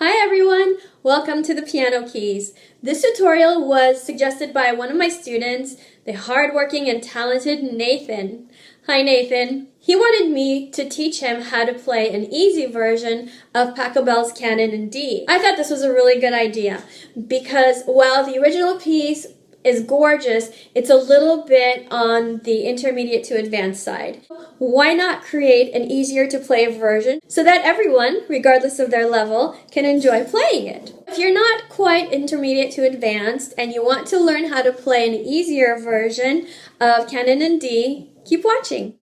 Hi everyone! Welcome to the Piano Keys. This tutorial was suggested by one of my students, the hardworking and talented Nathan. Hi Nathan. He wanted me to teach him how to play an easy version of Pachelbel's Canon in D. I thought this was a really good idea because while the original piece is gorgeous, it's a little bit on the intermediate to advanced side. Why not create an easier to play version so that everyone, regardless of their level, can enjoy playing it? If you're not quite intermediate to advanced and you want to learn how to play an easier version of Canon in D, keep watching.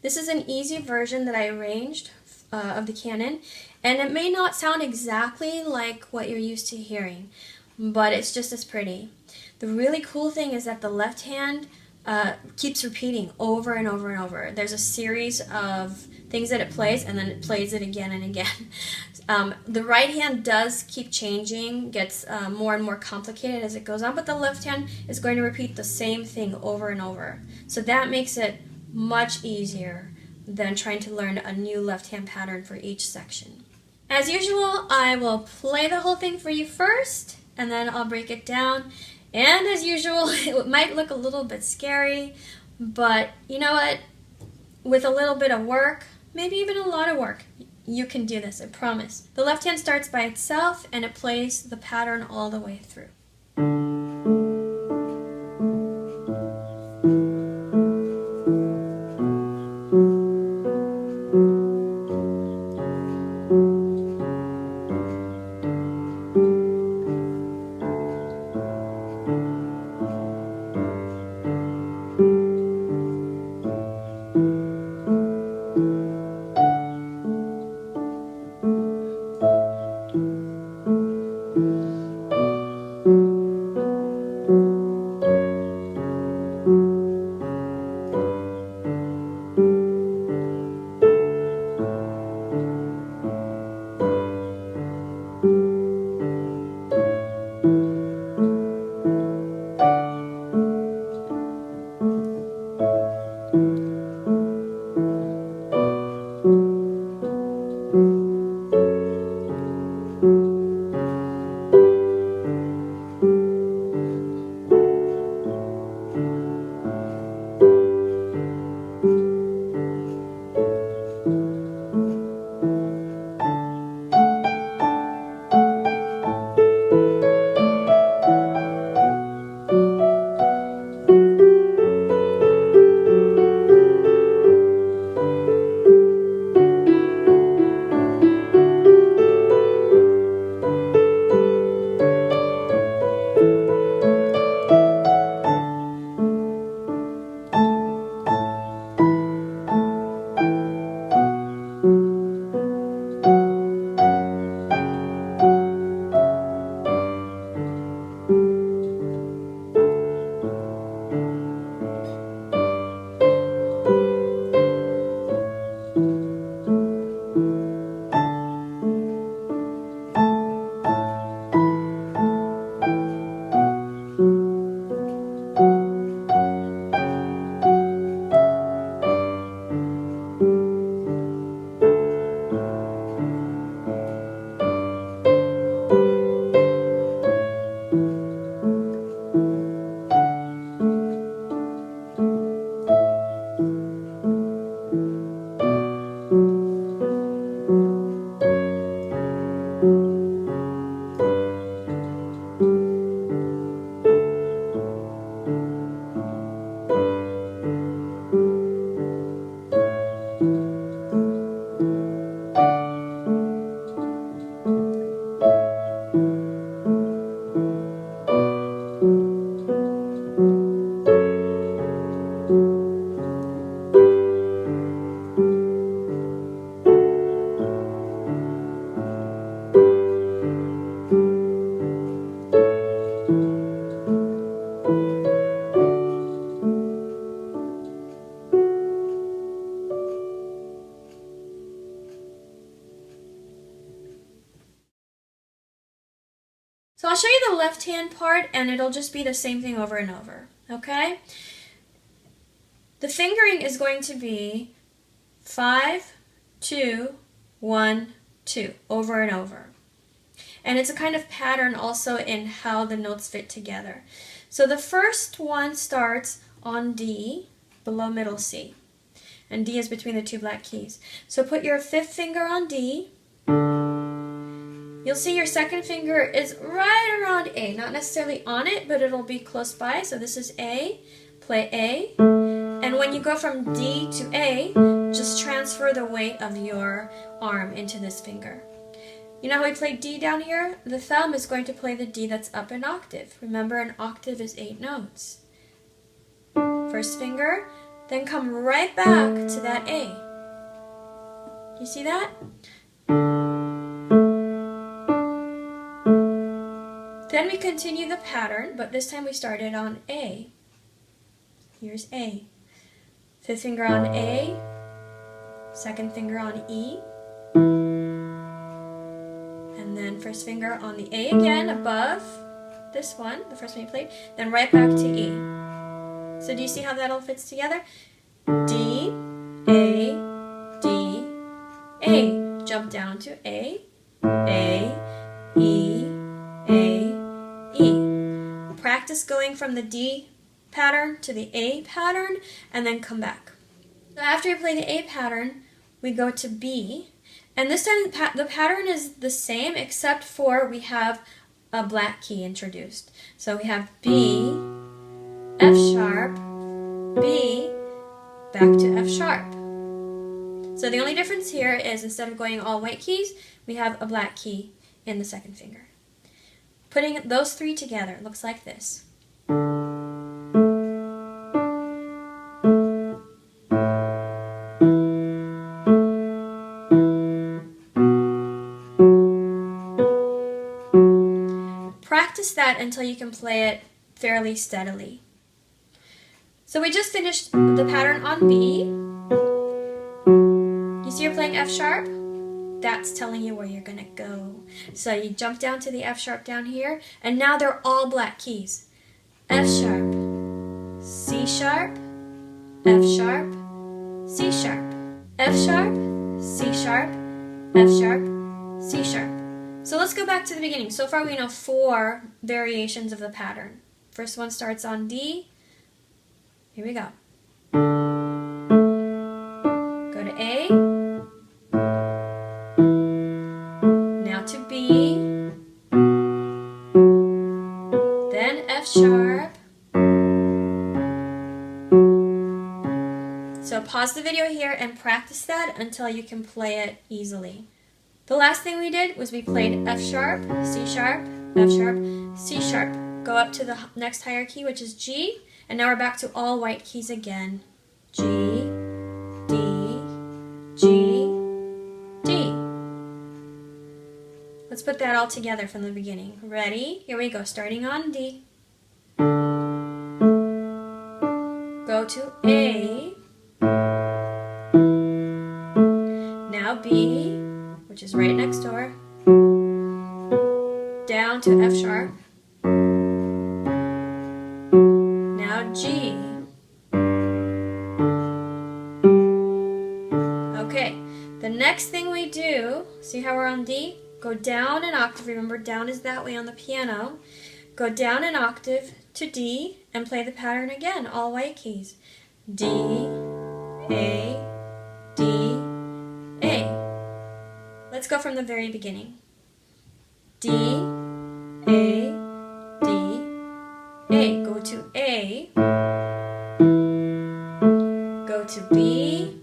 This is an easy version that I arranged of the Canon, and it may not sound exactly like what you're used to hearing, but it's just as pretty. The really cool thing is that the left hand keeps repeating over and over and over. There's a series of things that it plays, and then it plays it again and again. The right hand does keep changing, gets more and more complicated as it goes on, but the left hand is going to repeat the same thing over and over. So that makes it much easier than trying to learn a new left hand pattern for each section. As usual, I will play the whole thing for you first, and then I'll break it down. And as usual, it might look a little bit scary, but you know what? With a little bit of work, maybe even a lot of work, you can do this, I promise. The left hand starts by itself and it plays the pattern all the way through. So I'll show you the left hand part and it'll just be the same thing over and over, okay? The fingering is going to be 5, 2, 1, 2, over and over. And it's a kind of pattern also in how the notes fit together. So the first one starts on D, below middle C. And D is between the two black keys. So put your 5th finger on D. You'll see your 2nd finger is right around A. Not necessarily on it, but it'll be close by. So this is A. Play A. And when you go from D to A, just transfer the weight of your arm into this finger. You know how we play D down here? The thumb is going to play the D that's up an octave. Remember, an octave is 8 notes. First finger, then come right back to that A. You see that? Then we continue the pattern, but this time we started on A. Here's A. 5th finger on A, 2nd finger on E, and then 1st finger on the A again above this one, the first one you played, then right back to E. So do you see how that all fits together? D, A, D, A. Jump down to A, E, E. Practice going from the D pattern to the A pattern and then come back. So after you play the A pattern, we go to B, and this time the pattern is the same except for we have a black key introduced. So we have B, F sharp, B, back to F sharp. So the only difference here is instead of going all white keys, we have a black key in the 2nd finger. Putting those 3 together looks like this. Practice that until you can play it fairly steadily. So we just finished the pattern on B. You see you're playing F sharp? That's telling you where you're going to go. So you jump down to the F sharp down here, and now they're all black keys. F sharp, C sharp, F sharp, C sharp, F sharp, C sharp, F sharp, C sharp. So let's go back to the beginning. So far we know 4 variations of the pattern. First one starts on D. Here we go. Go to A. Now to B. Then F sharp. So pause the video here and practice that until you can play it easily. The last thing we did was we played F sharp, C sharp, F sharp, C sharp. Go up to the next higher key, which is G, and now we're back to all white keys again. G, D, G, D. Let's put that all together from the beginning. Ready? Here we go, starting on D. Go to A. Now B, which is right next door, down to F sharp, now G. Okay, the next thing we do, see how we're on D? Go down an octave, remember down is that way on the piano. Go down an octave to D and play the pattern again, all white keys. D, A, D, A. Let's go from the very beginning. D, A, D, A. Go to A. Go to B.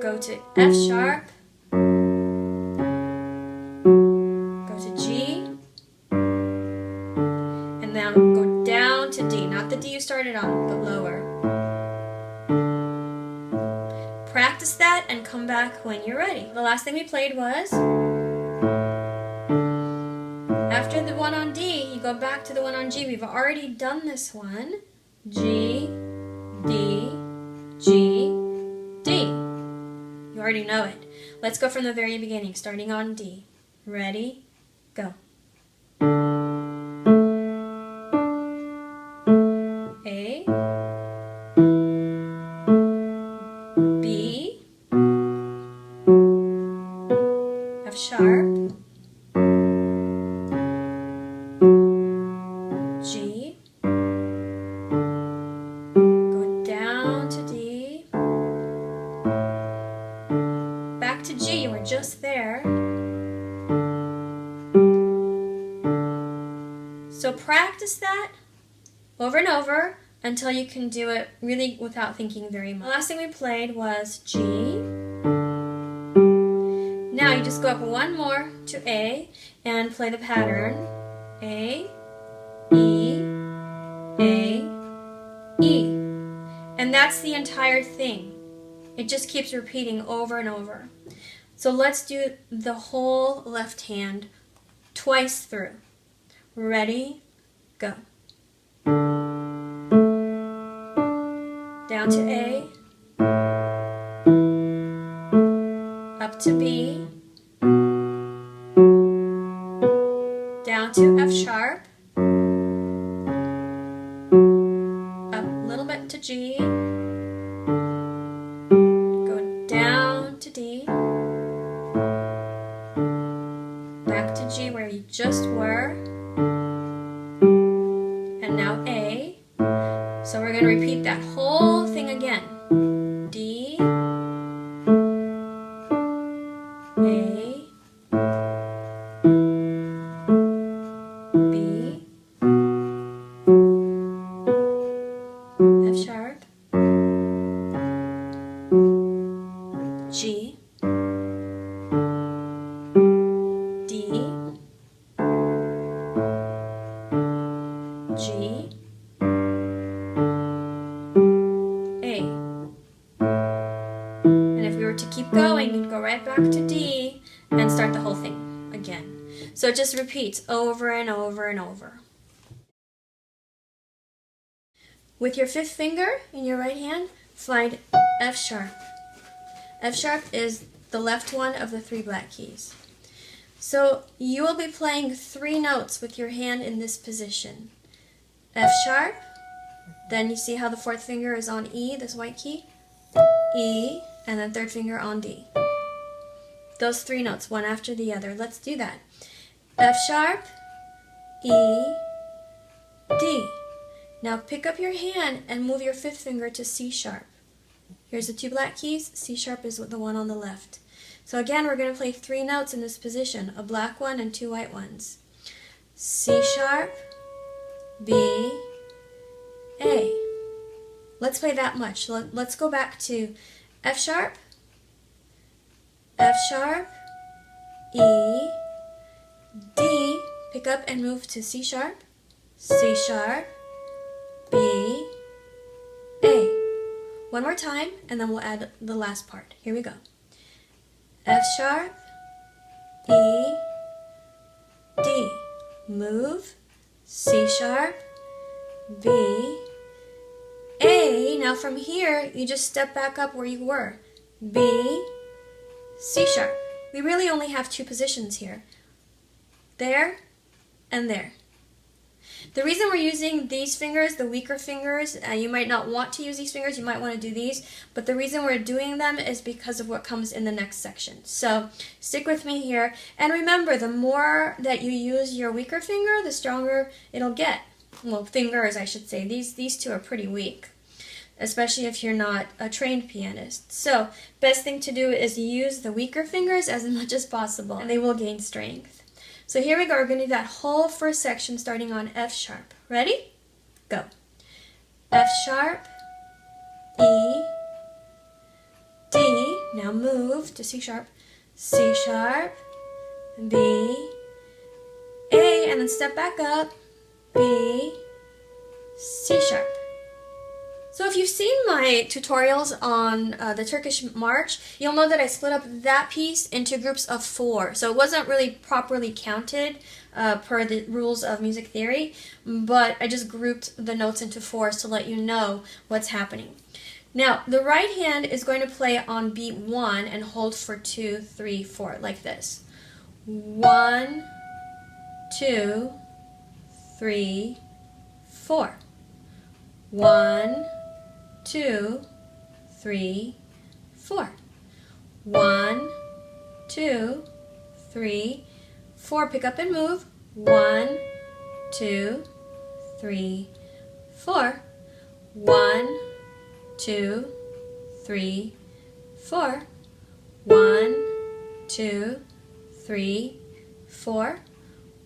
Go to F sharp. Go to G. And now go down to D. Not the D you started on, but lower. Practice that and come back when you're ready. The last thing we played was, after the one on D, you go back to the one on G. We've already done this one. G, D, G, D. You already know it. Let's go from the very beginning, starting on D. Ready? Go. A, B, sharp, G, go down to D, back to G, you were just there. So practice that over and over until you can do it really without thinking very much. The last thing we played was G. Now you just go up one more to A and play the pattern. A, E, A, E. And that's the entire thing. It just keeps repeating over and over. So let's do the whole left hand twice through. Ready? Go. Down to A, up to B, down to F sharp, up a little bit to G, go down to D, back to G where you just were, and now A. So we're going to repeat that whole thing again. D, A, B, F sharp, G, D, G, to keep going, you'd go right back to D and start the whole thing again. So it just repeats over and over and over. With your fifth finger in your right hand, find F sharp. F sharp is the left one of the three black keys. So you will be playing 3 notes with your hand in this position. F sharp, then you see how the fourth finger is on E, this white key, E, and then third finger on D. Those 3 notes, one after the other. Let's do that. F sharp, E, D. Now pick up your hand and move your fifth finger to C sharp. Here's the 2 black keys. C sharp is the one on the left. So again, we're going to play 3 notes in this position, a black one and 2 white ones. C sharp, B, A. Let's play that much. Let's go back to F sharp, E, D, pick up and move to C sharp, C sharp, B, A. One more time, and then we'll add the last part. Here we go. F sharp, E, D, move, C sharp, B, A. Now from here, you just step back up where you were. B, C sharp. We really only have 2 positions here. There and there. The reason we're using these fingers, the weaker fingers, you might not want to use these fingers, you might want to do these, but the reason we're doing them is because of what comes in the next section. So stick with me here, and remember, the more that you use your weaker finger, the stronger it'll get. Well, fingers, I should say. These 2 are pretty weak, especially if you're not a trained pianist. So best thing to do is use the weaker fingers as much as possible, and they will gain strength. So here we go. We're going to do that whole first section starting on F sharp. Ready? Go. F sharp, E, D. Now move to C sharp, C sharp, B, A, and then step back up, B, C sharp. So if you've seen my tutorials on the Turkish march, you'll know that I split up that piece into groups of 4. So it wasn't really properly counted per the rules of music theory, but I just grouped the notes into 4s to let you know what's happening. Now, the right hand is going to play on beat 1 and hold for 2, 3, 4, like this. 1, 2, 3, 4. 1, 2, 3, 4. 1, 2, 3, 4. Pick up and move. 1, 2, 3, 4. 1, 2, 3, 4. 1, 2, 3, 4.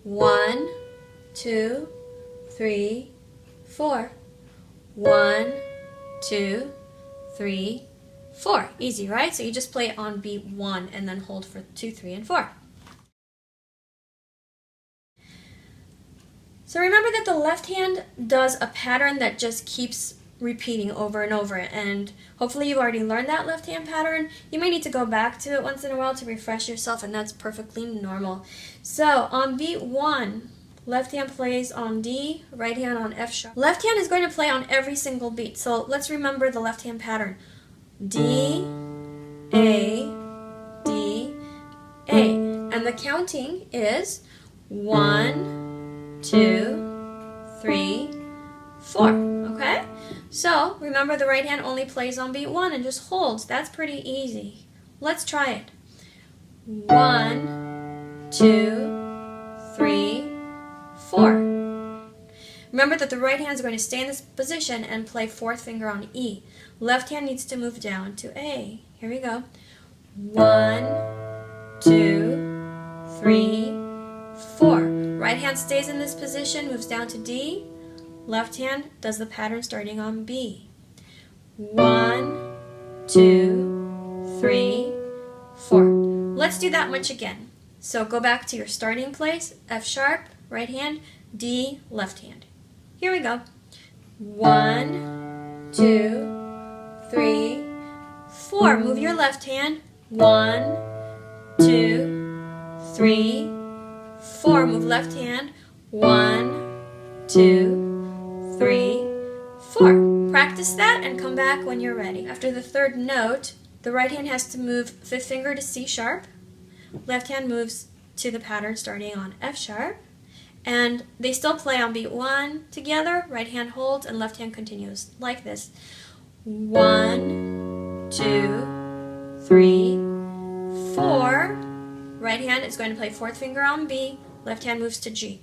1, 2, 3, 4. 1, 2, 3, 4. Easy, right? So you just play it on beat 1 and then hold for 2, 3, and 4. So remember that the left hand does a pattern that just keeps repeating over and over, and hopefully you've already learned that left hand pattern. You may need to go back to it once in a while to refresh yourself, and that's perfectly normal. So on beat 1, left hand plays on D, right hand on F sharp. Left hand is going to play on every single beat, so let's remember the left hand pattern. D, A, D, A. And the counting is 1, 2, 3, 4. Okay? So remember the right hand only plays on beat 1 and just holds. That's pretty easy. Let's try it. 1, 2, 3, 4. Remember that the right hand is going to stay in this position and play 4th finger on E. Left hand needs to move down to A. Here we go. 1, 2, 3, 4. Right hand stays in this position, moves down to D. Left hand does the pattern starting on B. 1, 2, 3, 4. Let's do that much again. So go back to your starting place, F sharp, right hand, D, left hand. Here we go. 1, 2, 3, 4. Move your left hand. 1, 2, 3, 4. Move left hand. 1, 2, 3, 4. Practice that and come back when you're ready. After the 3rd note, the right hand has to move 5th finger to C sharp. Left hand moves to the pattern starting on F sharp. And they still play on beat 1 together. Right hand holds and left hand continues like this. 1, 2, 3, 4. Right hand is going to play 4th finger on B. Left hand moves to G.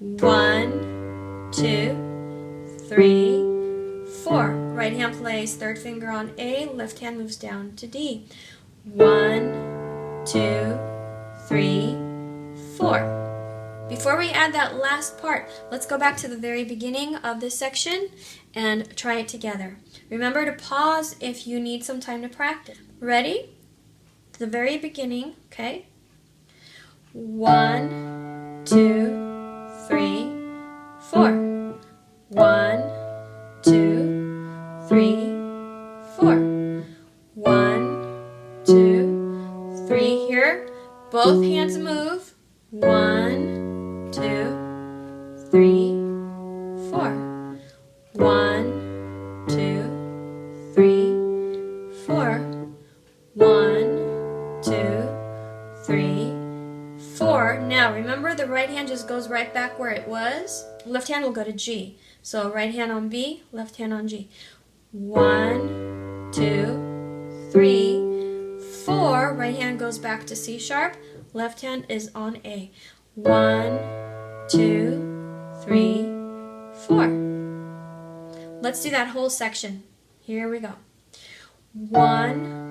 1, 2, 3, 4. Right hand plays 3rd finger on A. Left hand moves down to D. 1, 2, 3, 4. Before we add that last part, let's go back to the very beginning of this section and try it together. Remember to pause if you need some time to practice. Ready? The very beginning, okay? 1, 2, 3, 4. 1, 2, 3, 4. 1, 2, 3. Here, both hands move. 1, 2, 3, 4. 1, 2, 3, 4. 1, 2, 3, 4. Now remember the right hand just goes right back where it was. Left hand will go to G. So right hand on B, left hand on G. 1, 2, 3, 4. Right hand goes back to C sharp. Left hand is on A. 1, 2, 3, 4. Let's do that whole section. Here we go. 1,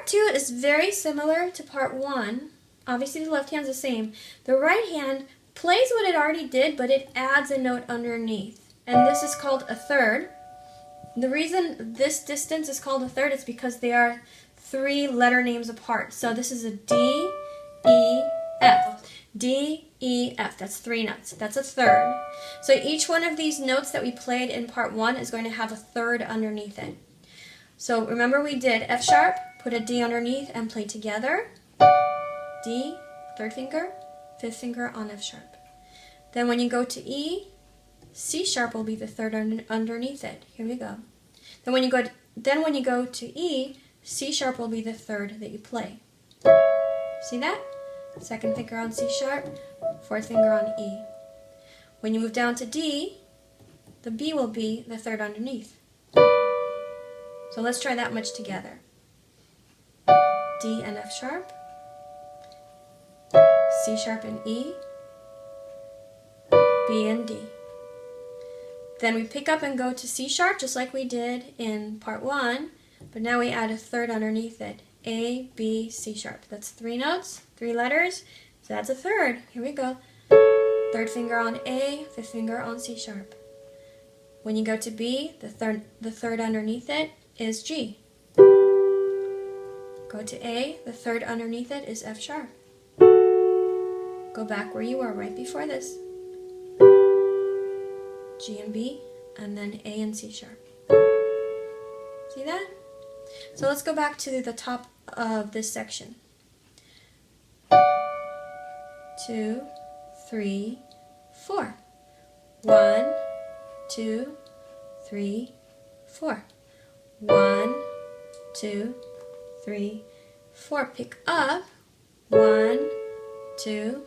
Part 2 is very similar to part 1. Obviously the left hand's the same. The right hand plays what it already did, but it adds a note underneath. And this is called a third. The reason this distance is called a third is because they are 3 letter names apart. So this is a D, E, F. D, E, F. That's 3 notes. That's a third. So each one of these notes that we played in part 1 is going to have a third underneath it. So remember we did F sharp, put a D underneath and play together. D, third finger, fifth finger on F sharp. Then when you go to E, C sharp will be the third underneath it. Here we go. Then when you go to E, C sharp will be the third that you play. See that? Second finger on C sharp, fourth finger on E. When you move down to D, the B will be the third underneath. So let's try that much together. D and F sharp, C sharp and E, B and D. Then we pick up and go to C sharp just like we did in part 1, but now we add a third underneath it. A, B, C sharp. That's 3 notes, 3 letters, so that's a third. Here we go. Third finger on A, fifth finger on C sharp. When you go to B, the third underneath it is G. Go to A, the third underneath it is F sharp. Go back where you were right before this. G and B, and then A and C sharp. See that? So let's go back to the top of this section. 2, 3, 4. 1, 2, 3, 4. 1, 2, 3, 4. Pick up. 1, 2,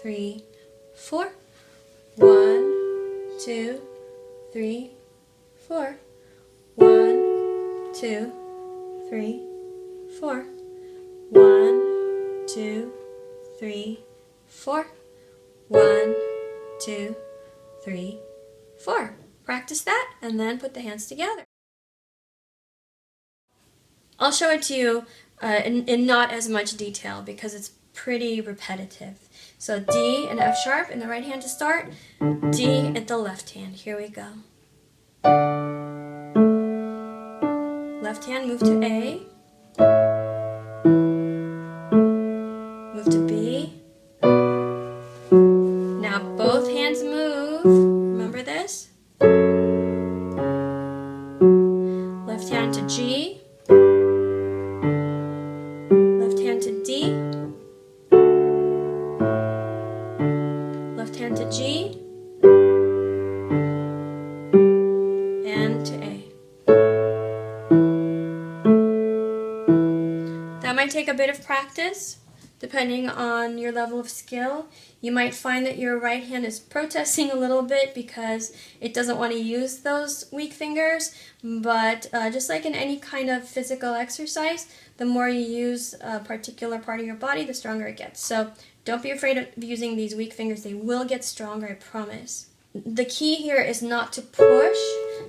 3, 4. 1, 2, 3, 4. 1, 2, 3, 4. 1, 2, 3, 4. 1, 2, 3, 4. Practice that and then put the hands together. I'll show it to you in not as much detail because it's pretty repetitive. So D and F sharp in the right hand to start, D at the left hand. Here we go. Left hand, move to A, move to B. Now both hands move. Remember this? Left hand to G, left hand to D, left hand to G, and to A. That might take a bit of practice, depending on your level of skill. You might find that your right hand is protesting a little bit because it doesn't want to use those weak fingers, but just like in any kind of physical exercise, the more you use a particular part of your body, the stronger it gets. So don't be afraid of using these weak fingers. They will get stronger, I promise. The key here is not to push.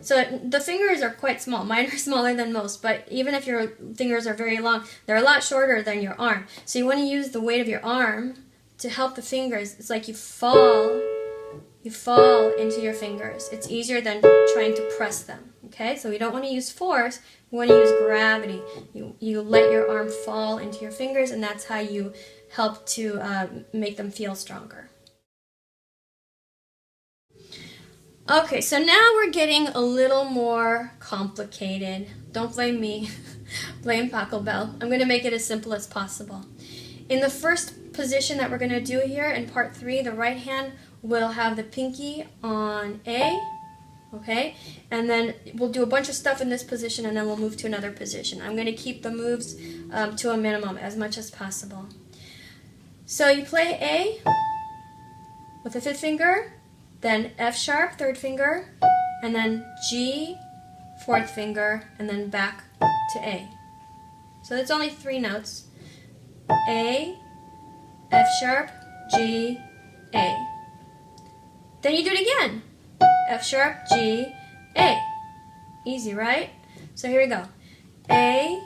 So the fingers are quite small. Mine are smaller than most, but even if your fingers are very long, they're a lot shorter than your arm. So you want to use the weight of your arm to help the fingers. It's like you fall into your fingers. It's easier than trying to press them. Okay, so we don't want to use force, we want to use gravity. You let your arm fall into your fingers, and that's how you help to make them feel stronger. Okay, so now we're getting a little more complicated. Don't blame me, blame Paco Bell. I'm going to make it as simple as possible. In the first position that we're going to do here in part 3, the right hand will have the pinky on A, okay? And then we'll do a bunch of stuff in this position and then we'll move to another position. I'm going to keep the moves to a minimum as much as possible. So you play A with the 5th finger, then F sharp, 3rd finger, and then G, 4th finger, and then back to A. So it's only 3 notes. A, F sharp, G, A. Then you do it again. F sharp, G, A. Easy, right? So here we go. A,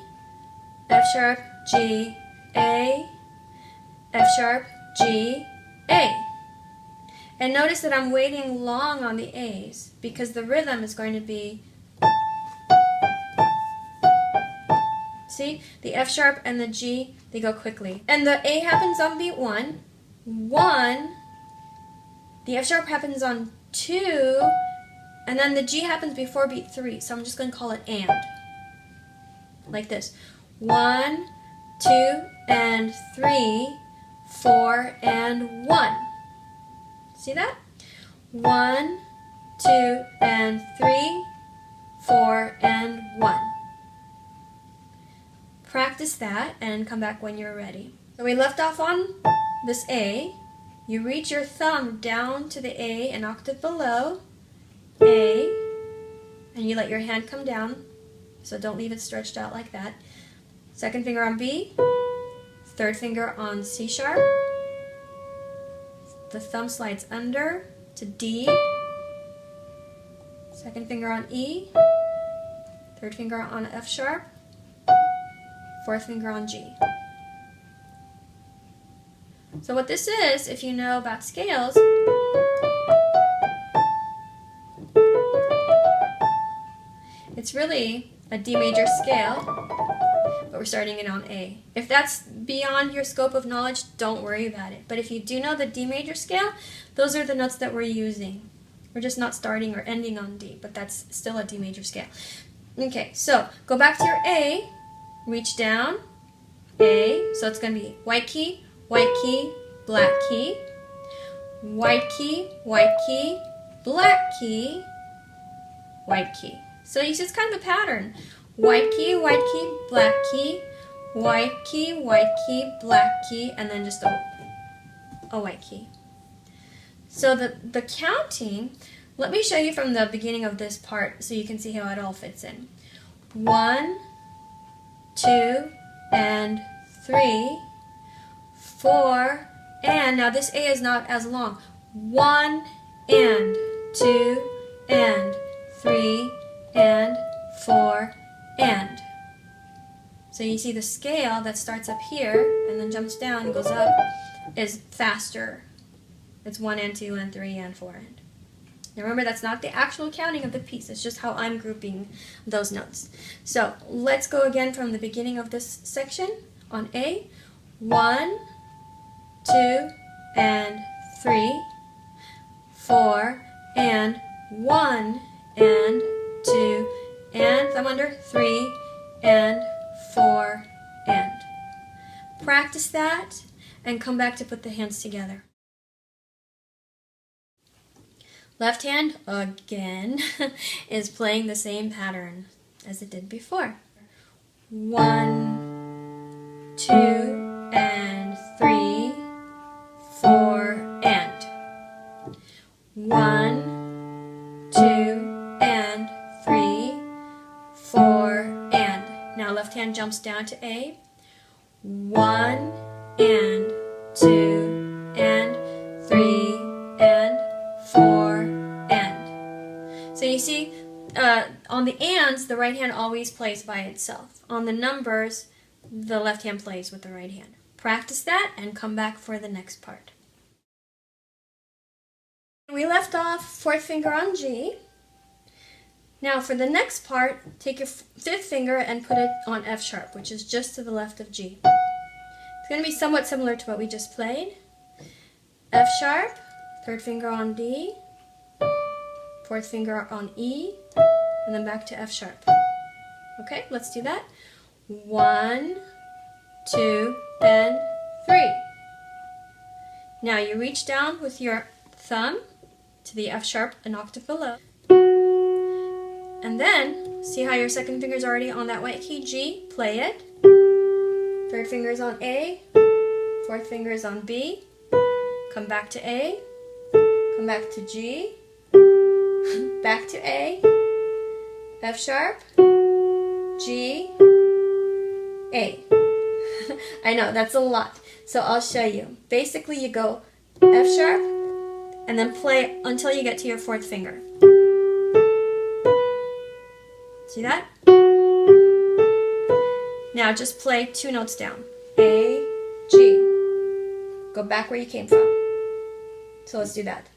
F sharp, G, A, F sharp, G, A. And notice that I'm waiting long on the A's because the rhythm is going to be, see, the F sharp and the G, they go quickly. And the A happens on beat 1, the F sharp happens on 2, and then the G happens before beat 3, so I'm just going to call it and. like this. 1, 2, and 3, 4, and 1. See that? 1, 2, and 3, 4, and 1. Practice that and come back when you're ready. So we left off on this A. You reach your thumb down to the A an octave below, A, and you let your hand come down, so don't leave it stretched out like that. Second finger on B, third finger on C sharp, the thumb slides under to D, second finger on E, third finger on F sharp, fourth finger on G. So what this is, if you know about scales, it's really a D major scale, but we're starting it on A. If that's beyond your scope of knowledge, don't worry about it. But if you do know the D major scale, those are the notes that we're using. We're just not starting or ending on D, but that's still a D major scale. Okay, so go back to your A, reach down, A, so it's going to be white key, black key, white key, black key, white key. So you see it's kind of a pattern. White key, black key, white key, black key, and then just a white key. So the counting, let me show you from the beginning of this part so you can see how it all fits in. 1, 2, and 3, 4, and now this A is not as long. 1 and 2 and 3 and 4 and. So you see the scale that starts up here and then jumps down and goes up is faster. It's 1 and 2 and 3 and 4 and. Now remember, that's not the actual counting of the piece, it's just how I'm grouping those notes. So let's go again from the beginning of this section on A. 1, 2, and 3, 4, and 1, and 2, and thumb under, 3, and 4, and. Practice that and come back to put the hands together. Left hand, again, is playing the same pattern as it did before. 1, 2, and 3, 4, and. 1, 2, and 3, 4, and. Now left hand jumps down to A. 1, and 2, and 3, and 4, and. So you see, on the ands, the right hand always plays by itself. On the numbers, the left hand plays with the right hand. Practice that and come back for the next part. We left off fourth finger on G. Now for the next part, take your fifth finger and put it on F sharp, which is just to the left of G. It's going to be somewhat similar to what we just played. F sharp, third finger on D, fourth finger on E, and then back to F sharp. Okay, let's do that. 1, 2, and 3. Now you reach down with your thumb to the F sharp an octave below. And then, see how your second finger is already on that white key G? Play it. Third finger is on A, fourth finger is on B, come back to A, come back to G, back to A, F sharp, G, A. I know, that's a lot, so I'll show you. Basically you go F sharp, and then play until you get to your fourth finger. See that? Now just play 2 notes down. A, G. Go back where you came from. So let's do that.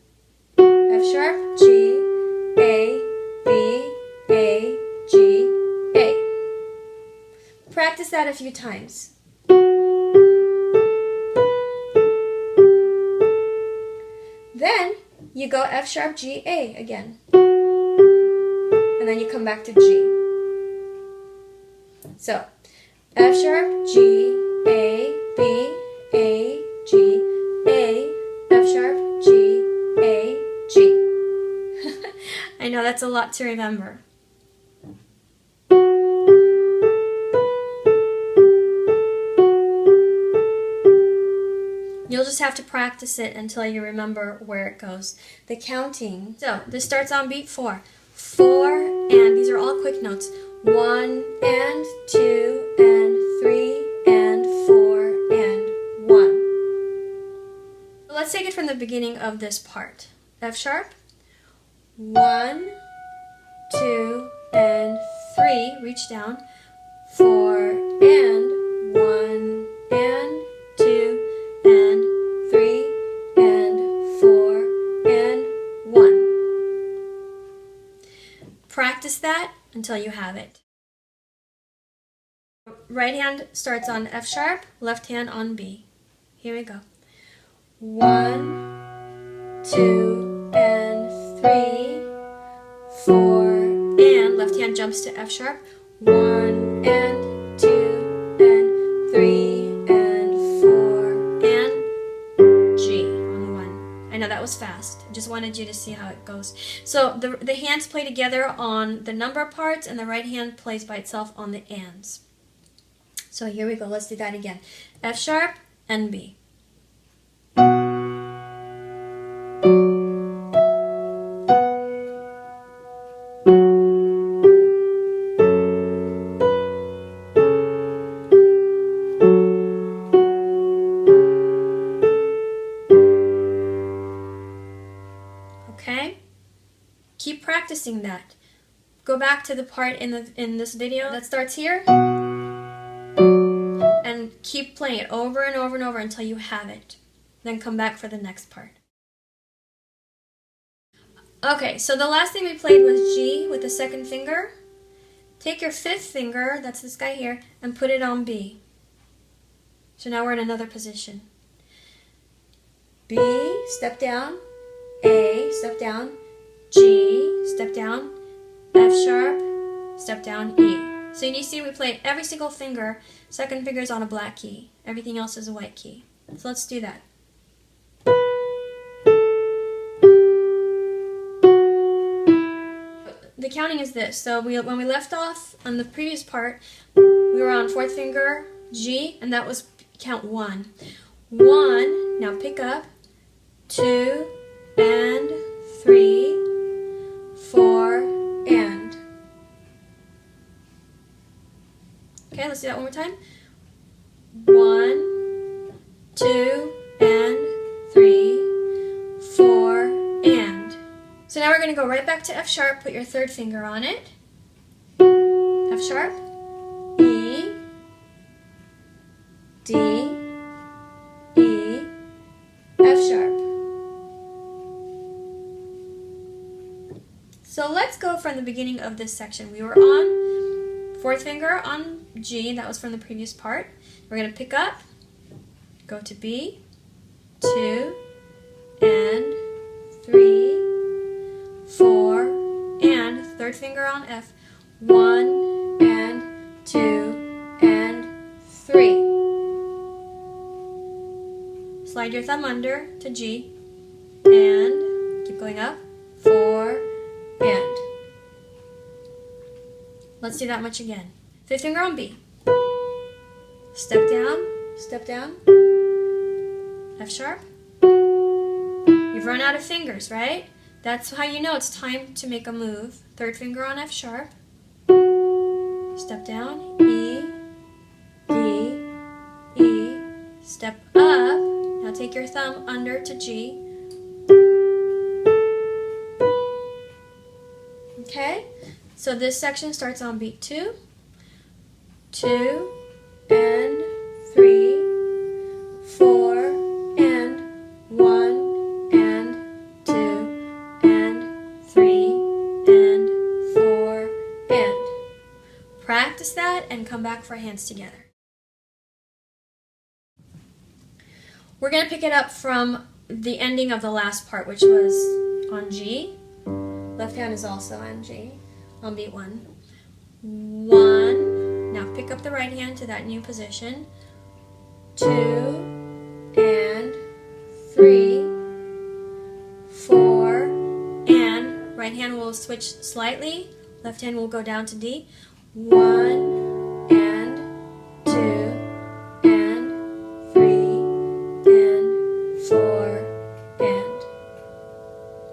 F sharp, G, A, B, A, G, A. Practice that a few times. Then you go F sharp, G, A again. And then you come back to G. So, F sharp, G, A, B, A, G, A, F sharp, G, A, G. I know that's a lot to remember. You'll just have to practice it until you remember where it goes. The counting. So, this starts on beat 4. 4, and these are all quick notes. 1 and 2 and 3 and 4 and 1. Let's take it from the beginning of this part. F sharp. 1, 2, and 3. Reach down. 4 and 1 and 2 and 3 and 4 and 1. Practice that until you have it. Right hand starts on F sharp, left hand on B. Here we go. 1, 2, and 3, 4, and left hand jumps to F sharp. 1 and 2 and 3 and 4 and G on 1. I know that was fast. I just wanted you to see how it goes. So the hands play together on the number parts, and the right hand plays by itself on the ands. So here we go. Let's do that again. F sharp and B. Okay? Keep practicing that. Go back to the part in this video that starts here and keep playing it over and over and over until you have it. Then come back for the next part. Okay, so the last thing we played was G with the second finger. Take your fifth finger, that's this guy here, and put it on B. So now we're in another position. B, step down, A, step down, G, step down, F sharp, step down, E. So you see we play every single finger, second finger is on a black key. Everything else is a white key. So let's do that. The counting is this. So when we left off on the previous part, we were on fourth finger, G, and that was count 1. 1, now pick up, 2, and 3, 4, and. Okay, let's do that one more time. 1, 2, and 3, 4, and. So now we're going to go right back to F sharp, put your third finger on it. F sharp, E, D, E, F sharp. So let's go from the beginning of this section. We were on fourth finger on G, that was from the previous part. We're going to pick up, go to B, 2, and 3, 4, and third finger on F, 1, and 2, and 3. Slide your thumb under to G, and keep going up, 4, and. Let's do that much again. Fifth finger on B. Step down, F sharp. You've run out of fingers, right? That's how you know it's time to make a move. Third finger on F sharp. Step down, E, D, E. Step up. Now take your thumb under to G. Okay? So this section starts on beat 2. 2, and 3, 4, and 1, and 2, and 3, and 4, and. Practice that and come back for hands together. We're going to pick it up from the ending of the last part, which was on G. Left hand is also on G, on beat 1. 1, Now pick up the right hand to that new position. 2 and 3, 4, and right hand will switch slightly. Left hand will go down to D. 1 and 2 and 3 and 4 and.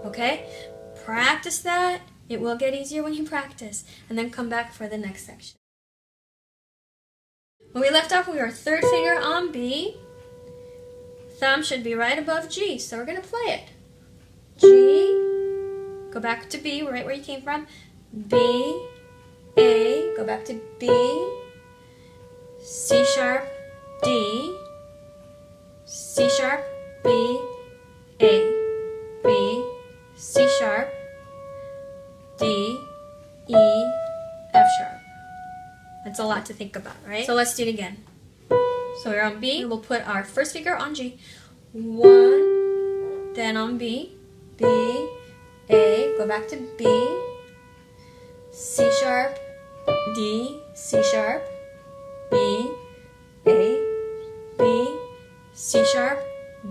Okay? Practice that. It will get easier when you practice. And then come back for the next section. When we left off, we were third finger on B. Thumb should be right above G, so we're going to play it. G, go back to B, right where you came from. B, A, go back to B, C sharp, D, C sharp, B, A, B, C sharp, D, E, F sharp. That's a lot to think about, right? So let's do it again. So we're on B, we'll put our first finger on G. 1, then on B, B, A, go back to B, C sharp, D, C sharp, B, A, B, C sharp,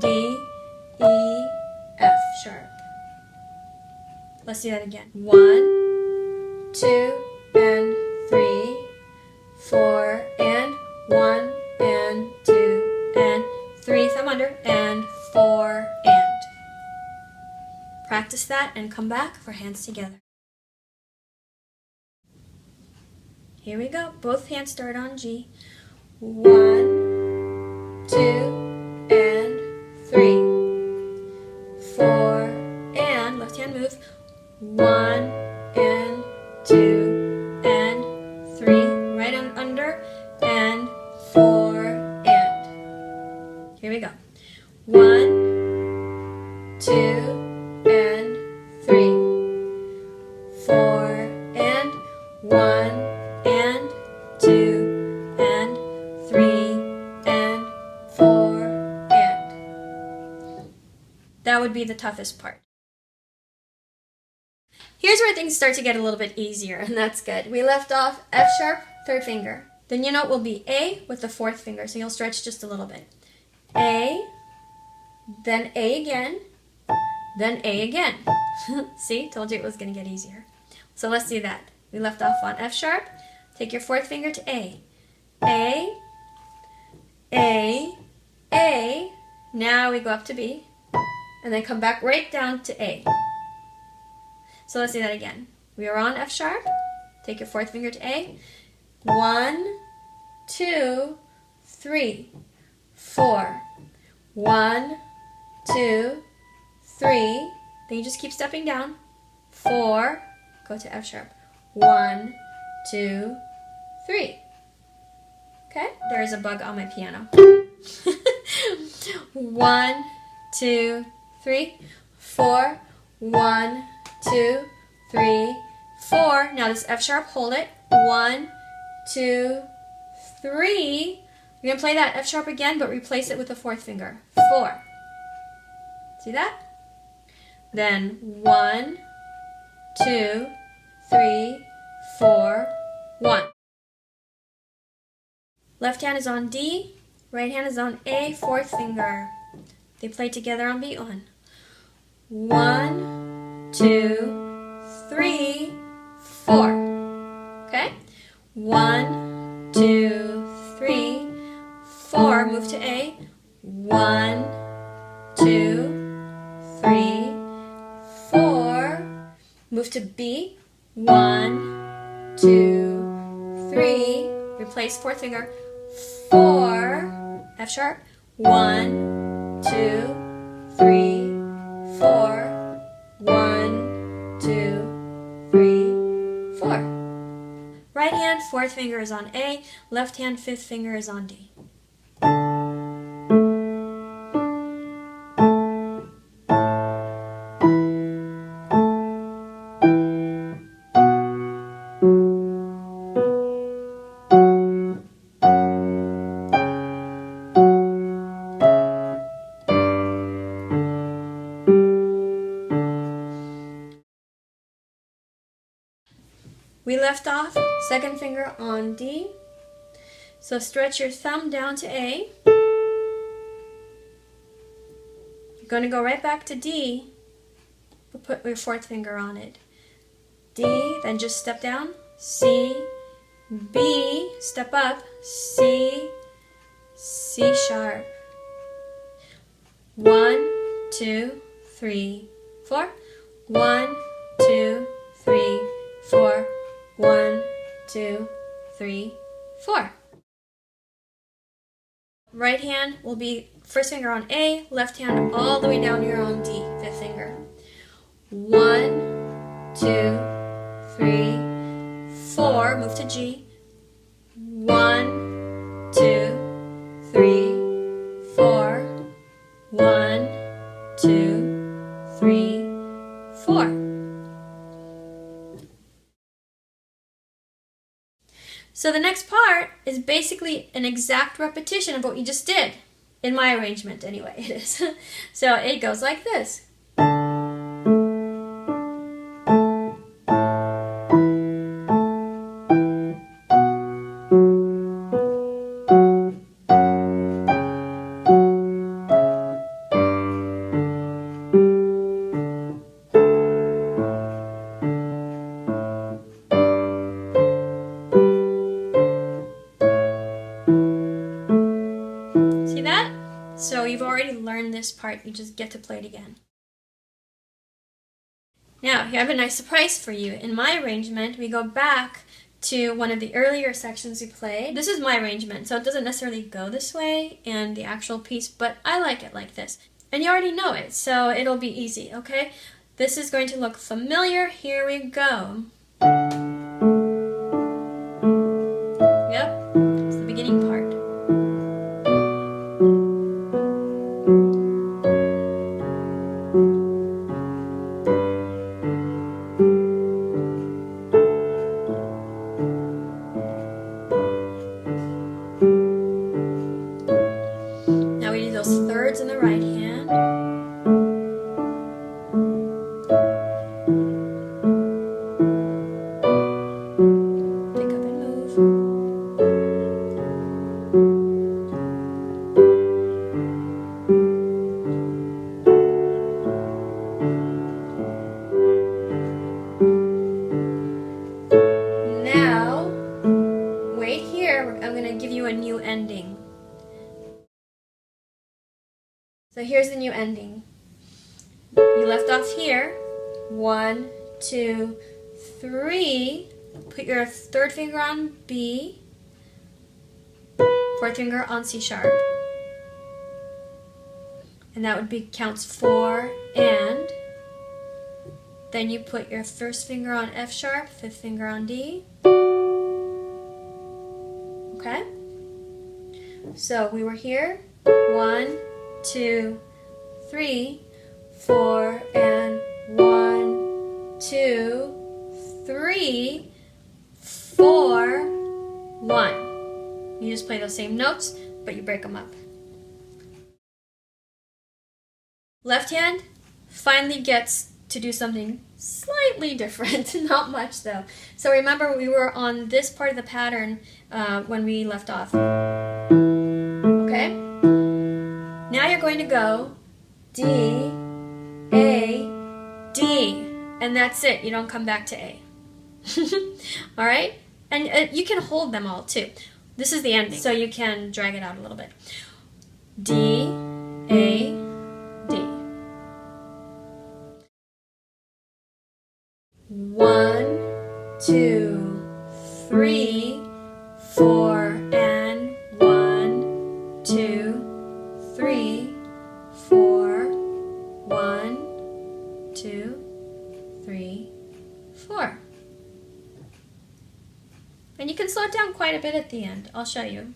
D, E, F sharp. Let's do that again. 1, 2, and 3, 4, and 1, and 2, and 3, thumb under, and 4, and. Practice that and come back for hands together. Here we go. Both hands start on G. 1, 2, and 3, 4, and left hand move. 1 and 2 and 3, right on under, and 4 and. Here we go. 1, 2, and 3, 4 and 1 and 2 and 3 and 4 and. That would be the toughest part. Here's where things start to get a little bit easier, and that's good. We left off F sharp, third finger. The new note will be A with the fourth finger, so you'll stretch just a little bit. A, then A again, then A again. See, told you it was going to get easier. So let's do that. We left off on F sharp. Take your fourth finger to A. A, A, A. Now we go up to B, and then come back right down to A. So let's do that again. We are on F sharp. Take your fourth finger to A. 1, 2, 3, 4. 1, 2, 3. Then you just keep stepping down. 4. Go to F sharp. 1, 2, 3. Okay? There is a bug on my piano. 1, 2, 3, 4. 1, 2, 3, 4. Now this F sharp, hold it. 1, 2, 3. You're going to play that F sharp again, but replace it with the fourth finger. 4. See that? Then 1, 2, 3, 4, 1. Left hand is on D, right hand is on A, fourth finger. They play together on beat 1. 1, 2, 3, 4. Okay? 1, 2, 3, 4. Move to A. 1, 2, 3, 4. Move to B. 1, 2, 3. Replace fourth finger. 4. F sharp. 1, 2, 3, 4. 1, 2, 3, 4. Right hand, fourth finger is on A. Left hand, fifth finger is on D. We left off second finger on D, So stretch your thumb down to A. You're going to go right back to D. Put your fourth finger on it. D, then just step down. C, B, step up. C, C sharp. 1, 2, 3, 4. 1, 2, 3, 4. 1, 2, 3, 4. Right hand will be first finger on A, left hand all the way down here on D, fifth finger. 1, 2, 3, 4. Move to G. 1, 2, 3, 4. 1, 2, 3, 4. So the next part is basically an exact repetition of what you just did. In my arrangement, anyway, it is. So it goes like this. See that? So you've already learned this part, you just get to play it again. Now, here I have a nice surprise for you. In my arrangement, we go back to one of the earlier sections we played. This is my arrangement, so it doesn't necessarily go this way in the actual piece, but I like it like this. And you already know it, so it'll be easy, okay? This is going to look familiar. Here we go. Yep, it's the beginning part. Now we do those thirds in the right hand. Pick up and move. Now, wait here. I'm going to give you a new ending. So here's the new ending. You left off here. 1, 2, 3. Put your third finger on B. Fourth finger on C sharp. And that would be counts 4 and. Then you put your first finger on F sharp, fifth finger on D. Okay? So we were here. 1, 2, 3, 4, and 1, 2, 3, 4, 1. You just play those same notes, but you break them up. Left hand finally gets to do something slightly different, not much though. So remember, we were on this part of the pattern when we left off. Okay? Now you're going to go D, A, D, and that's it. You don't come back to A. Alright? And you can hold them all too. This is the ending, so you can drag it out a little bit. D, A, D. 1, 2, 3, 4, and 1, 2, 3, 4, 1, 2, 3, 4. And you can slow it down quite a bit at the end. I'll show you.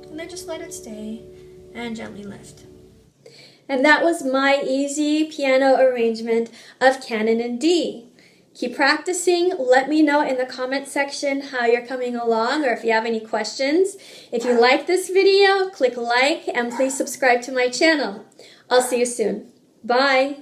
And then just let it stay and gently lift. And that was my easy piano arrangement of Canon in D. Keep practicing. Let me know in the comment section how you're coming along or if you have any questions. If you like this video, click like and please subscribe to my channel. I'll see you soon. Bye!